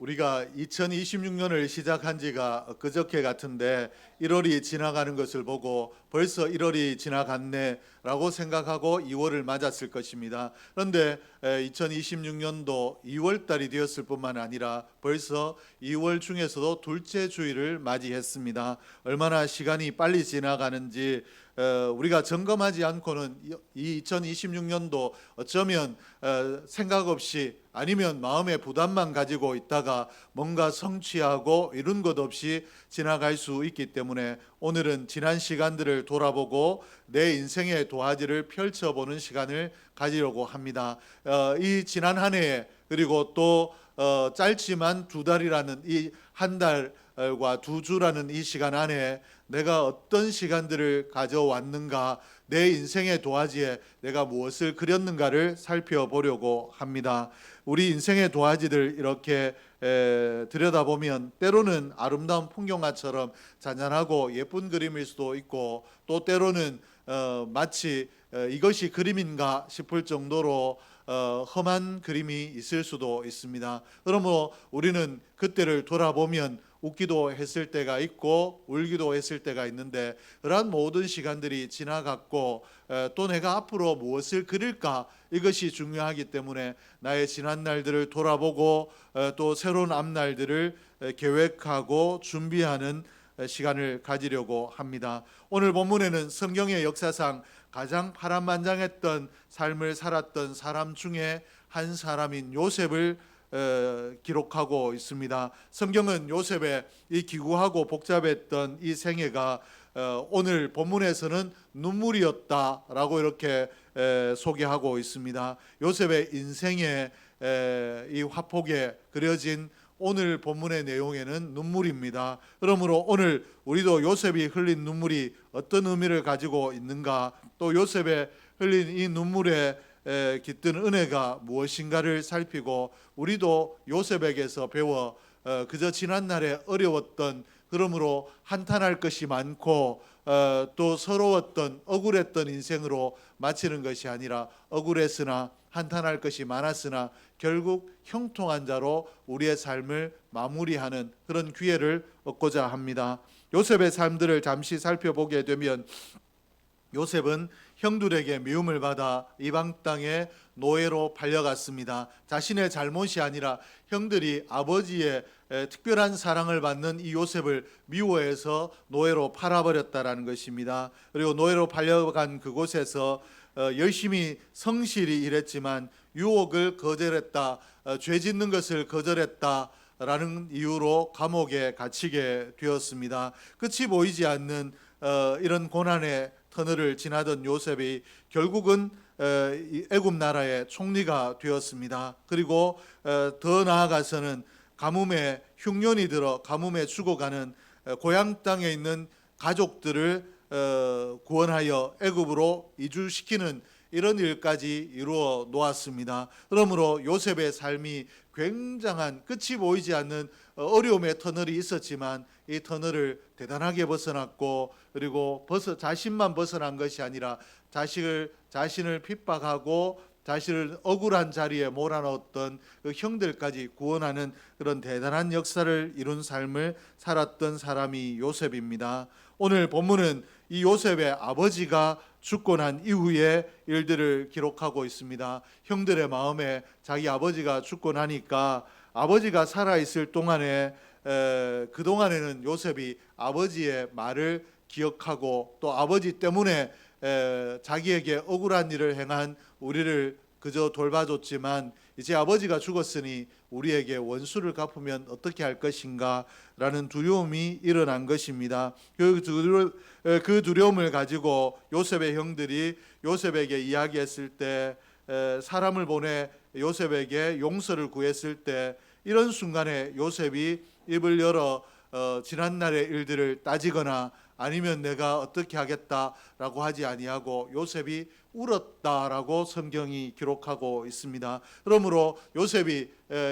우리가 2026년을 시작한 지가 그저께 같은데 1월이 지나가는 것을 보고 벌써 1월이 지나갔네라고 생각하고 2월을 맞았을 것입니다. 그런데 2026년도 2월 달이 되었을 뿐만 아니라 벌써 2월 중에서도 둘째 주일을 맞이했습니다. 얼마나 시간이 빨리 지나가는지 우리가 점검하지 않고는 이 2026년도 어쩌면 생각 없이 아니면 마음의 부담만 가지고 있다가 뭔가 성취하고 이룬 것 없이 지나갈 수 있기 때문에 오늘은 지난 시간들을 돌아보고 내 인생의 도화지를 펼쳐보는 시간을 가지려고 합니다. 이 지난 한 해에 그리고 또 짧지만 두 달이라는 이 한 달과 두 주라는 이 시간 안에 내가 어떤 시간들을 가져왔는가, 내 인생의 도화지에 내가 무엇을 그렸는가를 살펴보려고 합니다. 우리 인생의 도화지들 이렇게 들여다보면 때로는 아름다운 풍경화처럼 잔잔하고 예쁜 그림일 수도 있고, 또 때로는 마치 이것이 그림인가 싶을 정도로 험한 그림이 있을 수도 있습니다. 그러므로 우리는 그때를 돌아보면 웃기도 했을 때가 있고 울기도 했을 때가 있는데, 그러한 모든 시간들이 지나갔고 또 내가 앞으로 무엇을 그릴까, 이것이 중요하기 때문에 나의 지난 날들을 돌아보고 또 새로운 앞날들을 계획하고 준비하는 시간을 가지려고 합니다. 오늘 본문에는 성경의 역사상 가장 파란만장했던 삶을 살았던 사람 중에 한 사람인 요셉을 기록하고 있습니다. 성경은 요셉의 이 기구하고 복잡했던 이 생애가 오늘 본문에서는 눈물이었다라고 이렇게 소개하고 있습니다. 요셉의 인생의 이 화폭에 그려진 오늘 본문의 내용에는 눈물입니다. 그러므로 오늘 우리도 요셉이 흘린 눈물이 어떤 의미를 가지고 있는가, 또 요셉의 흘린 이 눈물에 깃든 은혜가 무엇인가를 살피고, 우리도 요셉에게서 배워 그저 지난날에 어려웠던, 그러므로 한탄할 것이 많고 또 서러웠던 억울했던 인생으로 마치는 것이 아니라, 억울했으나 한탄할 것이 많았으나 결국 형통한 자로 우리의 삶을 마무리하는 그런 기회를 얻고자 합니다. 요셉의 삶들을 잠시 살펴보게 되면, 요셉은 형들에게 미움을 받아 이방 땅에 노예로 팔려갔습니다. 자신의 잘못이 아니라 형들이 아버지의 특별한 사랑을 받는 이 요셉을 미워해서 노예로 팔아버렸다라는 것입니다. 그리고 노예로 팔려간 그곳에서 열심히 성실히 일했지만 유혹을 거절했다, 죄 짓는 것을 거절했다 라는 이유로 감옥에 갇히게 되었습니다. 끝이 보이지 않는 이런 고난의 터널을 지나던 요셉이 결국은 애굽 나라의 총리가 되었습니다. 그리고 더 나아가서는 가뭄에 흉년이 들어 가뭄에 죽어가는 고향 땅에 있는 가족들을 구원하여 애굽으로 이주시키는 이런 일까지 이루어 놓았습니다. 그러므로 요셉의 삶이 굉장한 끝이 보이지 않는 어려움의 터널이 있었지만 이 터널을 대단하게 벗어났고, 그리고 자신만 벗어난 것이 아니라 자신을 핍박하고 자신을 억울한 자리에 몰아넣었던 그 형들까지 구원하는 그런 대단한 역사를 이룬 삶을 살았던 사람이 요셉입니다. 오늘 본문은 이 요셉의 아버지가 죽고 난 이후의 일들을 기록하고 있습니다. 형들의 마음에 자기 아버지가 죽고 나니까 아버지가 살아있을 동안에 그동안에는 요셉이 아버지의 말을 기억하고 또 아버지 때문에 자기에게 억울한 일을 행한 우리를 그저 돌봐줬지만, 이제 아버지가 죽었으니 우리에게 원수를 갚으면 어떻게 할 것인가 라는 두려움이 일어난 것입니다. 그 두려움을 가지고 요셉의 형들이 요셉에게 이야기했을 때, 사람을 보내 요셉에게 용서를 구했을 때, 이런 순간에 요셉이 입을 열어 지난날의 일들을 따지거나 아니면 내가 어떻게 하겠다라고 하지 아니하고 요셉이 울었다라고 성경이 기록하고 있습니다. 그러므로 요셉이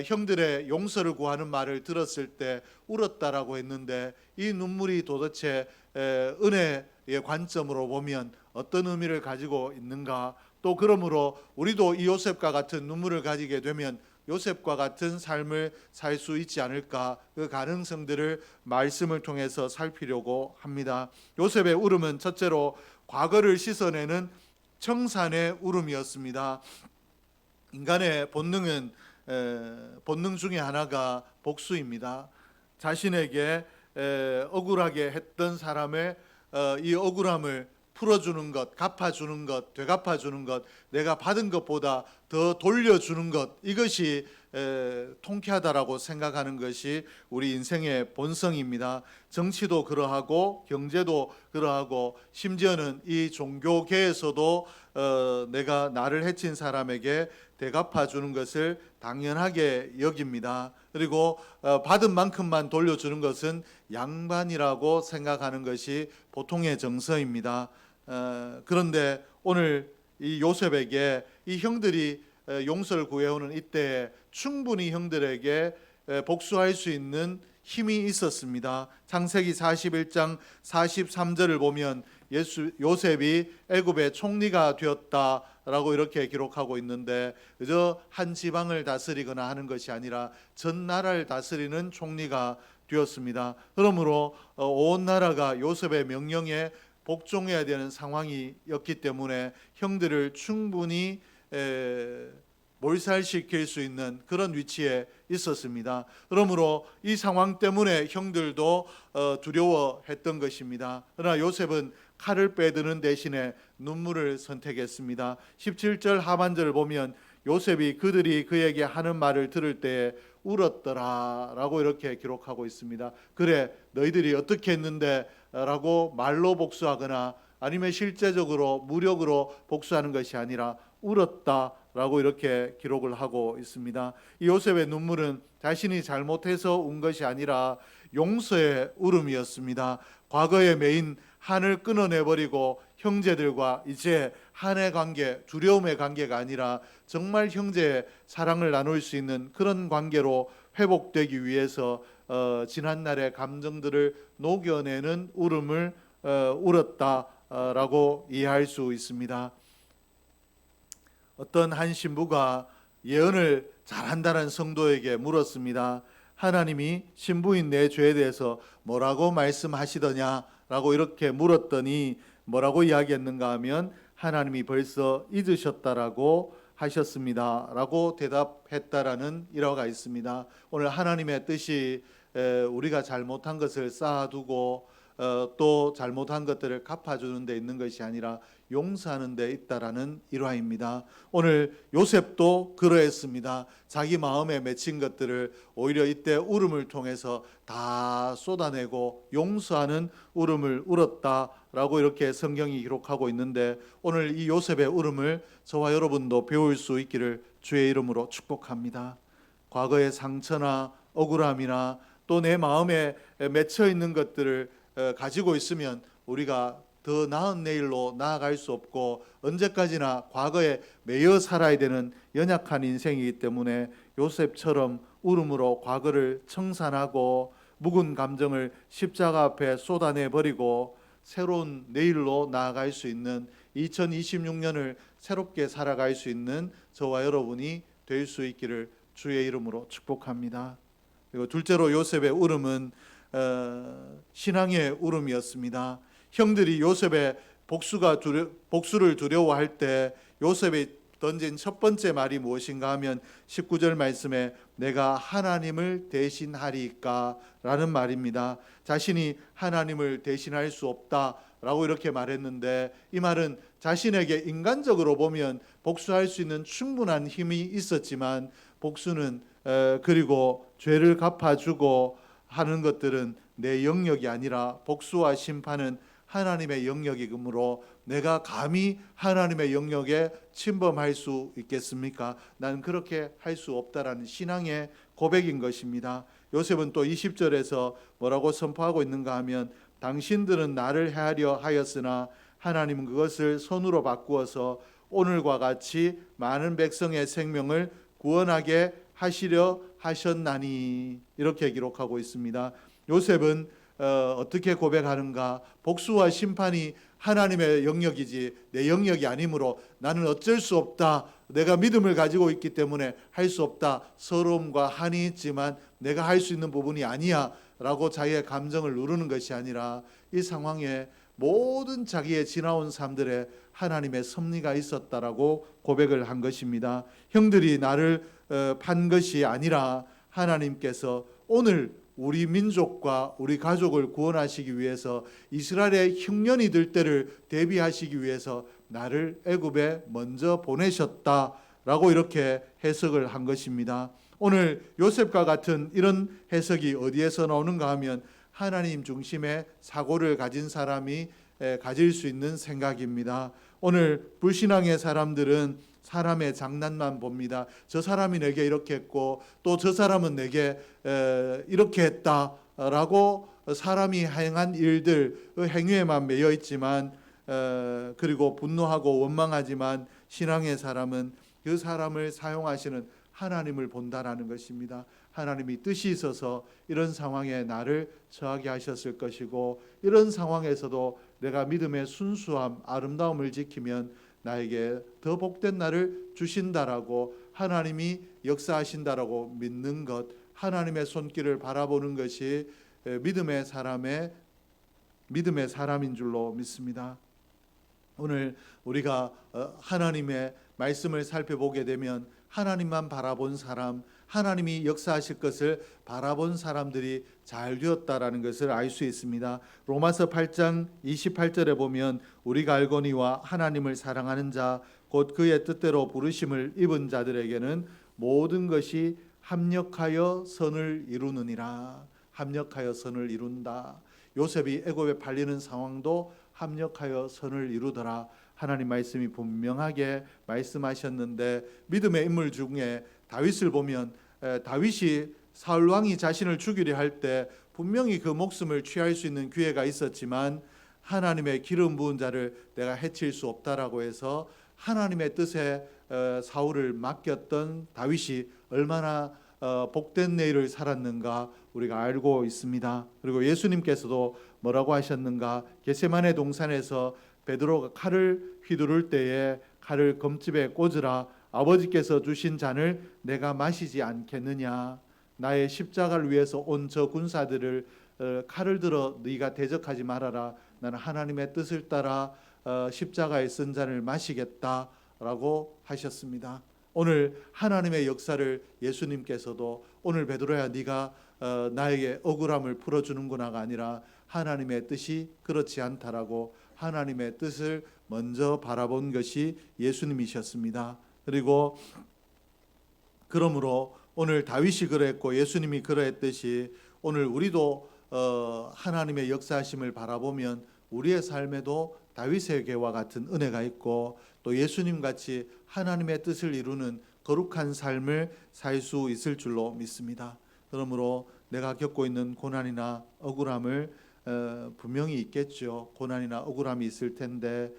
형들의 용서를 구하는 말을 들었을 때 울었다라고 했는데, 이 눈물이 도대체 은혜의 관점으로 보면 어떤 의미를 가지고 있는가, 또 그러므로 우리도 이 요셉과 같은 눈물을 가지게 되면 요셉과 같은 삶을 살 수 있지 않을까, 그 가능성들을 말씀을 통해서 살피려고 합니다. 요셉의 울음은 첫째로 과거를 씻어내는 청산의 울음이었습니다. 인간의 본능은 본능 중에 하나가 복수입니다. 자신에게 억울하게 했던 사람의 이 억울함을 풀어주는 것, 갚아주는 것, 되갚아주는 것, 내가 받은 것보다 더 돌려주는 것, 이것이 통쾌하다라고 생각하는 것이 우리 인생의 본성입니다. 정치도 그러하고 경제도 그러하고 심지어는 이 종교계에서도 내가 나를 해친 사람에게 되갚아주는 것을 당연하게 여깁니다. 그리고 받은 만큼만 돌려주는 것은 양반이라고 생각하는 것이 보통의 정서입니다. 그런데 오늘 이 요셉에게 이 형들이 용서를 구해오는 이때에 충분히 형들에게 복수할 수 있는 힘이 있었습니다. 창세기 41장 43절을 보면 요셉이 애굽의 총리가 되었다라고 이렇게 기록하고 있는데, 그저 한 지방을 다스리거나 하는 것이 아니라 전 나라를 다스리는 총리가 되었습니다. 그러므로 온 나라가 요셉의 명령에 복종해야 되는 상황이었기 때문에 형들을 충분히 몰살시킬 수 있는 그런 위치에 있었습니다. 그러므로 이 상황 때문에 형들도 두려워했던 것입니다. 그러나 요셉은 칼을 빼드는 대신에 눈물을 선택했습니다. 17절 하반절을 보면 요셉이 그들이 그에게 하는 말을 들을 때에 울었더라 라고 이렇게 기록하고 있습니다. 그래, 너희들이 어떻게 했는데 라고 말로 복수하거나 아니면 실제적으로 무력으로 복수하는 것이 아니라 울었다 라고 이렇게 기록을 하고 있습니다. 이 요셉의 눈물은 자신이 잘못해서 운 것이 아니라 용서의 울음이었습니다. 과거에 매인 한을 끊어내버리고 형제들과 이제 한의 관계, 두려움의 관계가 아니라 정말 형제의 사랑을 나눌 수 있는 그런 관계로 회복되기 위해서 지난날의 감정들을 녹여내는 울음을 울었다라고 이해할 수 있습니다. 어떤 한 신부가 예언을 잘한다는 성도에게 물었습니다. 하나님이 신부인 내 죄에 대해서 뭐라고 말씀하시더냐라고 이렇게 물었더니 뭐라고 이야기했는가 하면 하나님이 벌써 잊으셨다라고 하셨습니다 라고 대답했다라는 일화가 있습니다. 오늘 하나님의 뜻이 우리가 잘못한 것을 쌓아두고 또 잘못한 것들을 갚아주는 데 있는 것이 아니라 용서하는 데 있다라는 일화입니다. 오늘 요셉도 그러했습니다. 자기 마음에 맺힌 것들을 오히려 이때 울음을 통해서 다 쏟아내고 용서하는 울음을 울었다라고 이렇게 성경이 기록하고 있는데, 오늘 이 요셉의 울음을 저와 여러분도 배울 수 있기를 주의 이름으로 축복합니다. 과거의 상처나 억울함이나 또 내 마음에 맺혀 있는 것들을 가지고 있으면 우리가 더 나은 내일로 나아갈 수 없고 언제까지나 과거에 매여 살아야 되는 연약한 인생이기 때문에 요셉처럼 울음으로 과거를 청산하고 묵은 감정을 십자가 앞에 쏟아내버리고 새로운 내일로 나아갈 수 있는 2026년을 새롭게 살아갈 수 있는 저와 여러분이 될 수 있기를 주의 이름으로 축복합니다. 그리고 둘째로 요셉의 울음은 신앙의 울음이었습니다. 형들이 요셉의 복수를 두려워할 때 요셉이 던진 첫 번째 말이 무엇인가 하면 19절 말씀에 내가 하나님을 대신하리까 라는 말입니다. 자신이 하나님을 대신할 수 없다라고 이렇게 말했는데, 이 말은 자신에게 인간적으로 보면 복수할 수 있는 충분한 힘이 있었지만 복수는 그리고 죄를 갚아주고 하는 것들은 내 영역이 아니라 복수와 심판은 하나님의 영역이므로 내가 감히 하나님의 영역에 침범할 수 있겠습니까? 나는 그렇게 할 수 없다라는 신앙의 고백인 것입니다. 요셉은 또 20절에서 뭐라고 선포하고 있는가 하면 당신들은 나를 해하려 하였으나 하나님은 그것을 선으로 바꾸어서 오늘과 같이 많은 백성의 생명을 구원하게 하시려 하셨나니 이렇게 기록하고 있습니다. 요셉은 어떻게 고백하는가? 복수와 심판이 하나님의 영역이지 내 영역이 아니므로 나는 어쩔 수 없다 내가 믿음을 가지고 있기 때문에 할 수 없다. 서러움과 한이 있지만 내가 할 수 있는 부분이 아니야 라고 자기의 감정을 누르는 것이 아니라 이 상황에 모든 자기의 지나온 삶들에 하나님의 섭리가 있었다라고 고백을 한 것입니다. 형들이 나를 판 것이 아니라 하나님께서 오늘 우리 민족과 우리 가족을 구원하시기 위해서 이스라엘의 흉년이 들 때를 대비하시기 위해서 나를 애굽에 먼저 보내셨다라고 이렇게 해석을 한 것입니다. 오늘 요셉과 같은 이런 해석이 어디에서 나오는가 하면 하나님 중심의 사고를 가진 사람이 가질 수 있는 생각입니다. 오늘 불신앙의 사람들은 사람의 장난만 봅니다. 저 사람이 내게 이렇게 했고 또 저 사람은 내게 이렇게 했다라고 사람이 행한 일들 행위에만 매여 있지만 그리고 분노하고 원망하지만 신앙의 사람은 그 사람을 사용하시는 하나님을 본다라는 것입니다. 하나님이 뜻이 있어서 이런 상황에 나를 처하게 하셨을 것이고 이런 상황에서도 내가 믿음의 순수함, 아름다움을 지키면 나에게 더 복된 날을 주신다라고 하나님이 역사하신다라고 믿는 것, 하나님의 손길을 바라보는 것이 믿음의 사람인 줄로 믿습니다. 오늘 우리가 하나님의 말씀을 살펴보게 되면 하나님만 바라본 사람, 하나님이 역사하실 것을 바라본 사람들이 잘 되었다라는 것을 알 수 있습니다. 로마서 8장 28절에 보면 우리가 알거니와 하나님을 사랑하는 자 곧 그의 뜻대로 부르심을 입은 자들에게는 모든 것이 합력하여 선을 이루느니라. 합력하여 선을 이룬다. 요셉이 애굽에 팔리는 상황도 합력하여 선을 이루더라. 하나님 말씀이 분명하게 말씀하셨는데 믿음의 인물 중에 다윗을 보면 다윗이 사울 왕이 자신을 죽이려 할 때 분명히 그 목숨을 취할 수 있는 기회가 있었지만 하나님의 기름 부은 자를 내가 해칠 수 없다라고 해서 하나님의 뜻에 사울을 맡겼던 다윗이 얼마나 복된 내일을 살았는가 우리가 알고 있습니다. 그리고 예수님께서도 뭐라고 하셨는가? 겟세마네 동산에서 베드로가 칼을 휘두를 때에 칼을 검집에 꽂으라. 아버지께서 주신 잔을 내가 마시지 않겠느냐. 나의 십자가를 위해서 온 저 군사들을 칼을 들어 네가 대적하지 말아라. 나는 하나님의 뜻을 따라 십자가에 쓴 잔을 마시겠다라고 하셨습니다. 오늘 하나님의 역사를 예수님께서도 오늘 베드로야 네가 나에게 억울함을 풀어주는구나가 아니라 하나님의 뜻이 그렇지 않다라고 하나님의 뜻을 먼저 바라본 것이 예수님이셨습니다. 그리고 그러므로 오늘 다윗이 그랬고 예수님이 그러했듯이 오늘 우리도 하나님의 역사하심을 바라보면 우리의 삶에도 다윗에게와 같은 은혜가 있고 또 예수님같이 하나님의 뜻을 이루는 거룩한 삶을 살 수 있을 줄로 믿습니다. 그러므로 내가 겪고 있는 고난이나 억울함을 분명히 있겠죠. 고난이나 억울함이 있을 텐데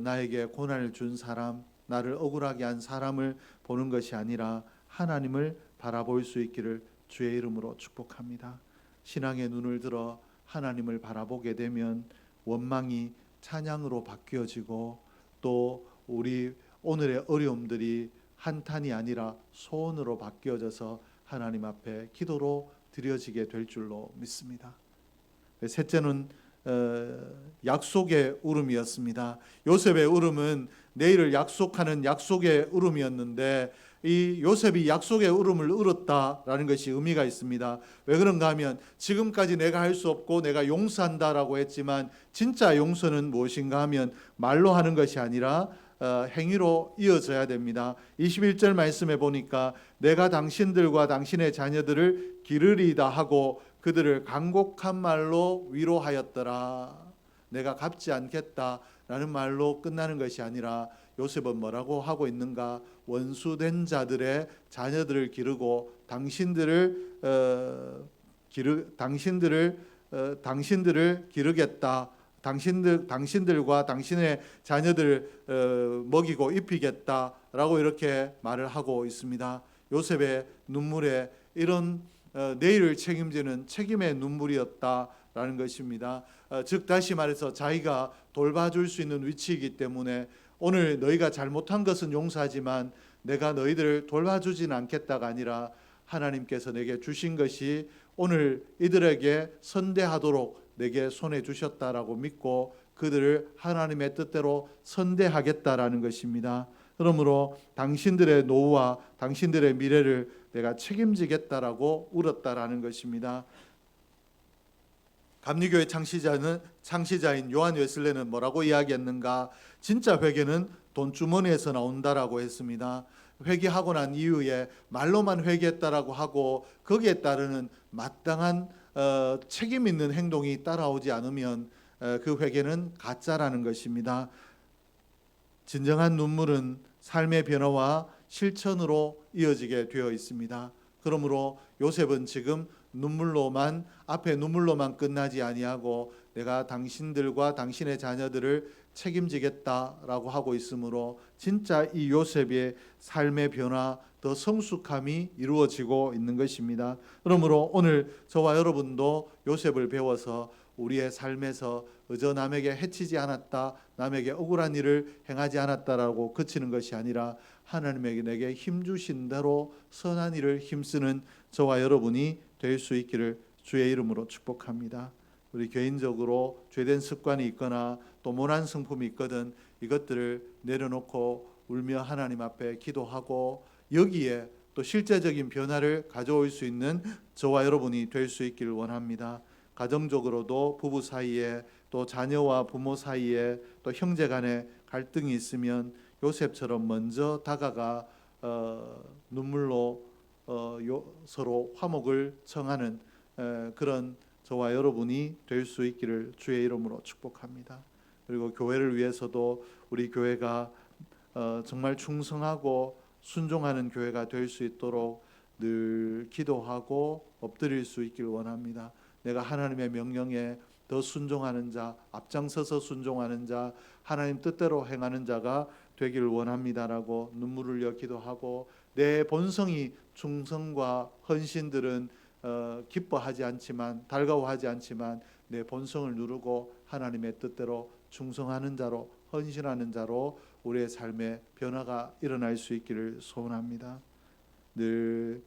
나에게 고난을 준 사람, 나를 억울하게 한 사람을 보는 것이 아니라 하나님을 바라볼 수 있기를 주의 이름으로 축복합니다. 신앙의 눈을 들어 하나님을 바라보게 되면 원망이 찬양으로 바뀌어지고 또 우리 오늘의 어려움들이 한탄이 아니라 소원으로 바뀌어져서 하나님 앞에 기도로 드려지게 될 줄로 믿습니다. 셋째는 약속의 울음이었습니다. 요셉의 울음은 내일을 약속하는 약속의 울음이었는데 이 요셉이 약속의 울음을 울었다라는 것이 의미가 있습니다. 왜 그런가 하면 지금까지 내가 할 수 없고 내가 용서한다라고 했지만 진짜 용서는 무엇인가 하면 말로 하는 것이 아니라 행위로 이어져야 됩니다. 21절 말씀에 보니까 내가 당신들과 당신의 자녀들을 기르리다 하고 그들을 간곡한 말로 위로하였더라. 내가 갚지 않겠다라는 말로 끝나는 것이 아니라 요셉은 뭐라고 하고 있는가? 원수된 자들의 자녀들을 기르고 당신들을 기르겠다. 당신들과 당신의 자녀들을 먹이고 입히겠다라고 이렇게 말을 하고 있습니다. 요셉의 눈물에 이런 내일을 책임지는 책임의 눈물이었다라는 것입니다. 즉 다시 말해서 자기가 돌봐줄 수 있는 위치이기 때문에 오늘 너희가 잘못한 것은 용서하지만 내가 너희들을 돌봐주진 않겠다가 아니라 하나님께서 내게 주신 것이 오늘 이들에게 선대하도록 내게 손에 주셨다라고 믿고 그들을 하나님의 뜻대로 선대하겠다라는 것입니다. 그러므로 당신들의 노후와 당신들의 미래를 내가 책임지겠다라고 울었다라는 것입니다. 감리교회 창시자인 요한 웨슬레는 뭐라고 이야기했는가? 진짜 회개는 돈주머니에서 나온다라고 했습니다. 회개하고 난 이후에 말로만 회개했다라고 하고 거기에 따르는 마땅한 책임 있는 행동이 따라오지 않으면 그 회개는 가짜라는 것입니다. 진정한 눈물은 삶의 변화와 실천으로 이어지게 되어 있습니다. 그러므로 요셉은 지금 앞에 눈물로만 끝나지 아니하고 내가 당신들과 당신의 자녀들을 책임지겠다라고 하고 있으므로 진짜 이 요셉의 삶의 변화, 더 성숙함이 이루어지고 있는 것입니다. 그러므로 오늘 저와 여러분도 요셉을 배워서 우리의 삶에서 어저 남에게 해치지 않았다, 남에게 억울한 일을 행하지 않았다라고 그치는 것이 아니라 하나님에게 내게 힘주신 대로 선한 일을 힘쓰는 저와 여러분이 될 수 있기를 주의 이름으로 축복합니다. 우리 개인적으로 죄된 습관이 있거나 또 모난 성품이 있거든 이것들을 내려놓고 울며 하나님 앞에 기도하고 여기에 또 실제적인 변화를 가져올 수 있는 저와 여러분이 될 수 있기를 원합니다. 가정적으로도 부부 사이에 또 자녀와 부모 사이에 또 형제 간에 갈등이 있으면 요셉처럼 먼저 다가가 눈물로 서로 화목을 청하는 그런 저와 여러분이 될 수 있기를 주의 이름으로 축복합니다. 그리고 교회를 위해서도 우리 교회가 정말 충성하고 순종하는 교회가 될 수 있도록 늘 기도하고 엎드릴 수 있기를 원합니다. 내가 하나님의 명령에 더 순종하는 자, 앞장서서 순종하는 자, 하나님 뜻대로 행하는 자가 되기를 원합니다라고 눈물을 흘려 기도하고 내 본성이 충성과 헌신들은 기뻐하지 않지만 달가워하지 않지만 내 본성을 누르고 하나님의 뜻대로 충성하는 자로 헌신하는 자로 우리의 삶에 변화가 일어날 수 있기를 소원합니다. 늘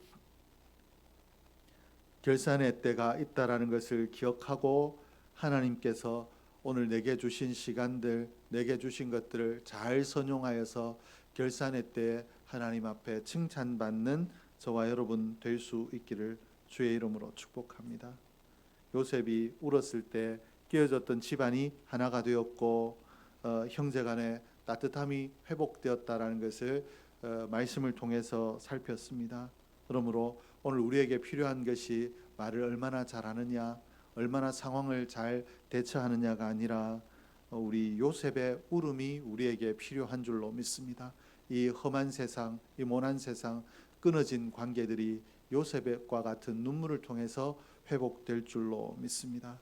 결산의 때가 있다라는 것을 기억하고 하나님께서 오늘 내게 주신 시간들, 내게 주신 것들을 잘 선용하여서 결산의 때에 하나님 앞에 칭찬받는 저와 여러분 될 수 있기를 주의 이름으로 축복합니다. 요셉이 울었을 때 깨어졌던 집안이 하나가 되었고 형제간의 따뜻함이 회복되었다라는 것을 말씀을 통해서 살폈습니다. 그러므로 오늘 우리에게 필요한 것이 말을 얼마나 잘하느냐, 얼마나 상황을 잘 대처하느냐가 아니라 우리 요셉의 울음이 우리에게 필요한 줄로 믿습니다. 이 험한 세상, 이 모난 세상, 끊어진 관계들이 요셉과 같은 눈물을 통해서 회복될 줄로 믿습니다.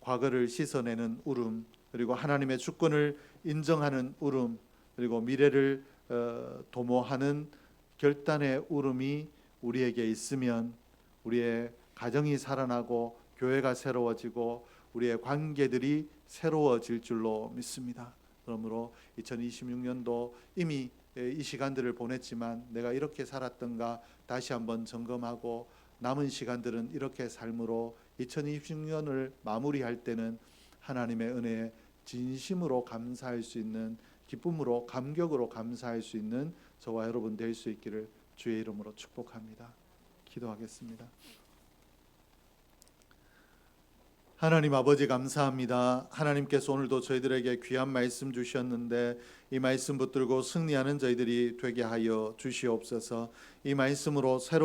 과거를 씻어내는 울음, 그리고 하나님의 주권을 인정하는 울음, 그리고 미래를 도모하는 결단의 울음이 우리에게 있으면 우리의 가정이 살아나고 교회가 새로워지고 우리의 관계들이 새로워질 줄로 믿습니다. 그러므로 2026년도 이미 이 시간들을 보냈지만 내가 이렇게 살았던가 다시 한번 점검하고 남은 시간들은 이렇게 삶으로 2026년을 마무리할 때는 하나님의 은혜에 진심으로 감사할 수 있는, 기쁨으로 감격으로 감사할 수 있는 저와 여러분 될 수 있기를 주의 이름으로 축복합니다. 기도하겠습니다. 하나님 아버지 감사합니다. 하나님께서 오늘도 저희들에게 귀한 말씀 주셨는데 이 말씀 붙들고 승리하는 저희들이 되게 하여 주시옵소서. 이 말씀으로 새로